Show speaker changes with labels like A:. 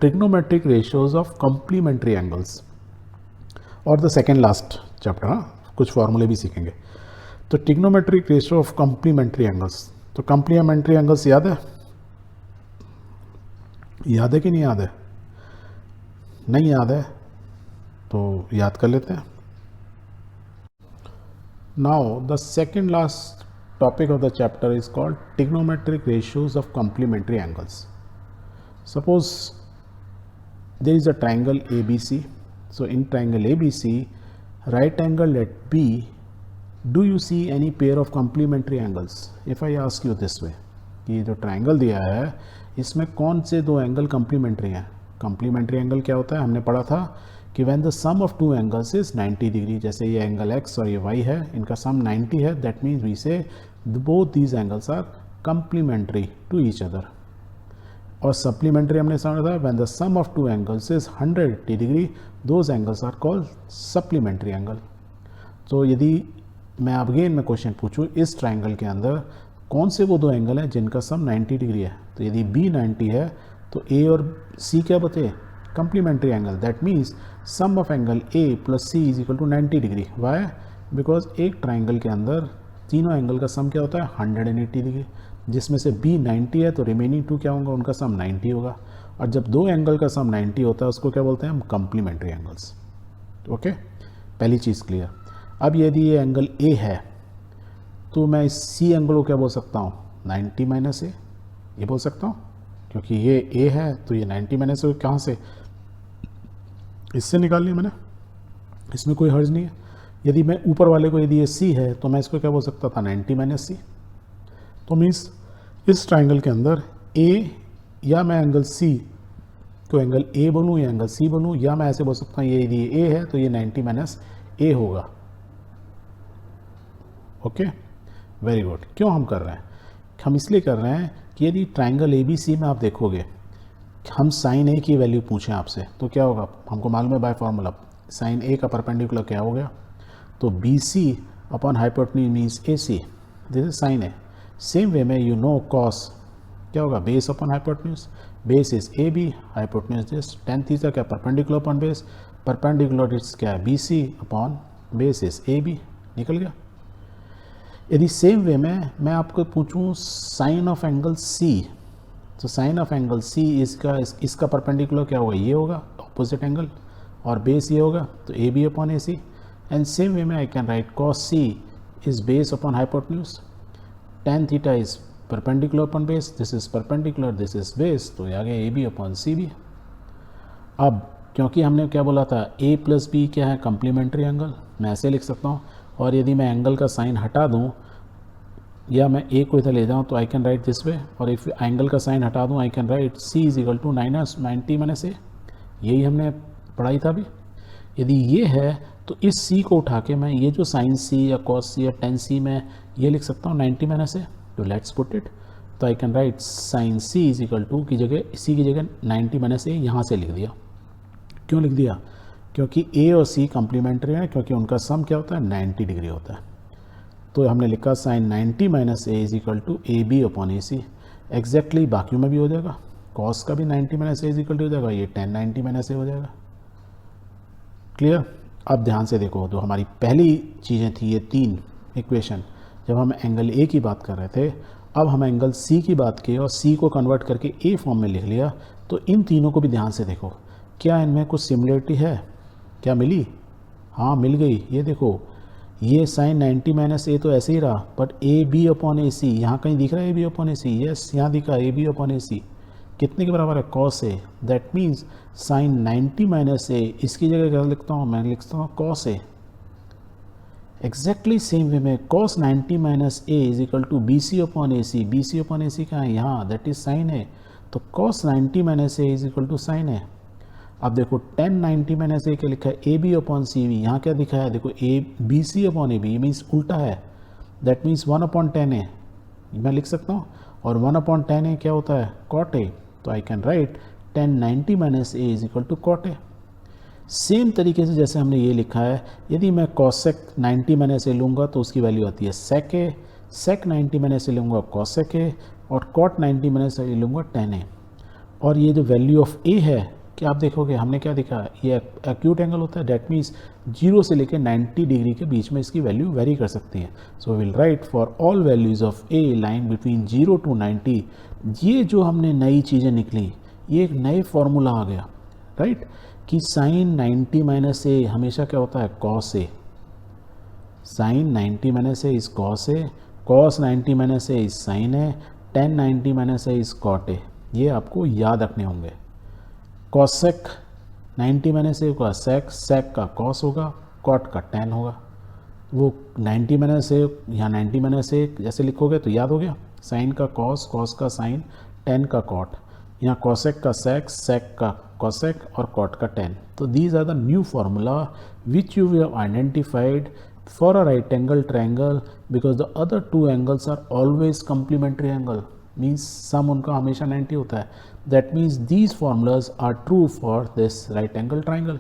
A: Trigonometric ratios of complementary angles और the second last chapter. हाँ, कुछ फॉर्मूले भी सीखेंगे। तो trigonometric ratio of complementary angles, तो कॉम्प्लीमेंट्री एंगल्स याद है? याद है कि नहीं याद है? नहीं याद है तो याद कर लेते हैं। Now the second last topic of the chapter is called trigonometric ratios of complementary angles. Suppose there is a triangle ABC. So in triangle ABC, right angle at B, do you see any pair of complementary angles? If I ask you this way, कि जो triangle दिया है इसमें कौन से दो angle complementary हैं? Complementary angle क्या होता है? हमने पढ़ा था कि when the sum of two angles is 90 degree, जैसे ये एंगल x और ये y है, इनका सम 90 है, that means we say both these angles are complementary to each other. और सप्लीमेंट्री हमने समझा था when the sum of two angles is 180 degree, those angles are called supplementary angle. तो यदि मैं अगेन में क्वेश्चन पूछूं इस ट्राइंगल के अंदर कौन से वो दो एंगल हैं जिनका सम 90 डिग्री है, तो यदि B 90 है तो A और C क्या बते? Complementary angle. That means sum of angle A plus C is equal to 90 degree. Why? Because एक ट्राइंगल के अंदर तीनों एंगल का सम क्या होता है? 180 डिग्री, जिसमें से B 90 है तो रिमेनिंग टू क्या होगा? उनका सम 90 होगा। और जब दो एंगल का सम 90 होता है उसको क्या बोलते हैं हम? Complementary angles. ओके, पहली चीज़ क्लियर। अब यदि ये एंगल A है तो मैं इस C एंगल को क्या बोल सकता हूँ? 90 माइनस A, ये बोल सकता हूँ, क्योंकि ये A है तो ये 90 माइनस A कहाँ से? इससे निकाल लिया मैंने, इसमें कोई हर्ज नहीं है। यदि मैं ऊपर वाले को, यदि ये C है तो मैं इसको क्या बोल सकता था? 90 माइनस C। तो मीन्स इस ट्राइंगल के अंदर A, या मैं एंगल C को एंगल A बोलूँ या एंगल C बोलूँ, या मैं ऐसे बोल सकता हूँ ये यदि A है तो ये 90 माइनस A होगा। Okay, very good. क्यों हम कर रहे हैं? हम इसलिए कर रहे हैं कि यदि ट्राइंगल ABC में आप देखोगे, हम साइन A की वैल्यू पूछें आपसे तो क्या होगा? हमको मालूम है बाय फॉर्मूला साइन A का परपेंडिकुलर क्या हो गया? तो BC upon hypotenuse means AC, this is sine A। Same way में यू नो कॉस क्या होगा? Base upon hypotenuse, base is AB, hypotenuse this, tan theta क्या? Perpendicular upon base, perpendicular is क्या है? BC upon base is AB। निकल गया। यदि same way में मैं आपको पूछूं साइन ऑफ एंगल C, तो साइन ऑफ एंगल C इसका परपेंडिकुलर क्या होगा? ये होगा ऑपोजिट एंगल, और बेस ये होगा तो AB upon AC। And same way में I can write cos C is base upon hypotenuse, tan theta is perpendicular upon base, this is perpendicular, this is base, तो आगे AB अपॉन CB। अब क्योंकि हमने क्या बोला था A प्लस B क्या है? कम्प्लीमेंट्री एंगल, मैं ऐसे लिख सकता हूँ। और यदि मैं एंगल का साइन हटा दूँ या मैं A को इधर ले जाऊँ तो I can write this way, और इफ एंगल का साइन हटा दूँ I can write C is equal to 90 minus A। यही हमने पढ़ाई था अभी। यदि ये है तो इस C को उठा के मैं ये जो साइन C या कॉस C या टेन C में ये लिख सकता हूँ 90 माइनस A। तो लेट्स पुट इट, तो I can write sine C is equal to की जगह C की जगह 90 माइनस A यहाँ से लिख दिया। क्यों लिख दिया? क्योंकि A और C कम्प्लीमेंट्री है, क्योंकि उनका सम क्या होता है? 90 डिग्री होता है। तो हमने लिखा sine 90 minus A is equal to AB upon AC। Exactly बाकियों में भी हो जाएगा, कॉस का भी 90 minus A is equal to हो जाएगा, ये 10 90 माइनस A हो जाएगा। क्लियर? अब ध्यान से देखो, तो हमारी पहली चीज़ें थी ये तीन इक्वेशन जब हम एंगल A की बात कर रहे थे। अब हम एंगल C की बात की और C को कन्वर्ट करके A फॉर्म में लिख लिया। तो इन तीनों को भी ध्यान से देखो, क्या इनमें कुछ सिमिलरिटी है? क्या मिली? हाँ मिल गई। ये देखो, ये साइन 90 माइनस A तो ऐसे ही रहा, बट AB अपॉन AC यहाँ कहीं दिख रहा है? AB अपॉन AC, यस यहाँ दिखा AB अपॉन AC। कितने के बराबर है? Cos A। That means sine 90 minus A, इसकी जगह क्या लिखता हूँ मैं? लिखता हूँ cos A। Exactly same way में cos 90 minus A is equal to BC upon AC। BC upon AC कहाँ है? यहाँ, दैट इज साइन A। तो cos 90 minus A is equal to sine A। अब देखो 10 90 माइनस A क्या लिखा है? AB upon CV। यहाँ क्या दिखा है? देखो BC अपॉन AB, ये मीन्स उल्टा है, दैट मीन्स 1 अपॉन 10 A मैं लिख सकता हूँ, और 1 अपॉन 10 A क्या होता है? Cot A। तो I can write 10 90 minus A is equal to cot A। Same तरीके से जैसे हमने ये लिखा है, यदि मैं कॉसेक 90 माइनस A लूँगा तो उसकी वैल्यू आती है सेक A, सेक 90 माइनस A लूँगा कॉसेक A, और कॉट 90 माइनस A लूँगा 10 A। और ये जो वैल्यू ऑफ ए है कि आप देखोगे हमने क्या देखा, ये एक्यूट एंगल होता है, डेट मीन्स 0 से लेकर 90 डिग्री के बीच में इसकी वैल्यू वेरी कर सकती है। So will write for all values of A line between 0 to 90। ये जो हमने नई चीज़ें निकली, ये एक नए फॉर्मूला आ गया, राइट, कि साइन 90 माइनस ए हमेशा क्या होता है, cos A. Sine 90 minus A is cos A, cos 90 minus A is sine A, tan 90 minus A is cot A. ये आपको याद रखने होंगे। कॉसेक 90 माइनस ए का सेक, सेक का कॉस होगा, कॉट का टेन होगा। वो 90 माइनस ए या 90 माइनस ए जैसे लिखोगे तो याद हो गया, साइन का कॉस, कॉस का साइन, टेन का कॉट। यहाँ कॉसेक का सेक, सेक का कॉसेक और कॉट का टेन। तो these are the new formula which you have identified for a right angle triangle, because the other two angles are always complementary angle, means sum उनका हमेशा 90 होता है। दैट मीन्स दीज formulas are true for this right angle triangle.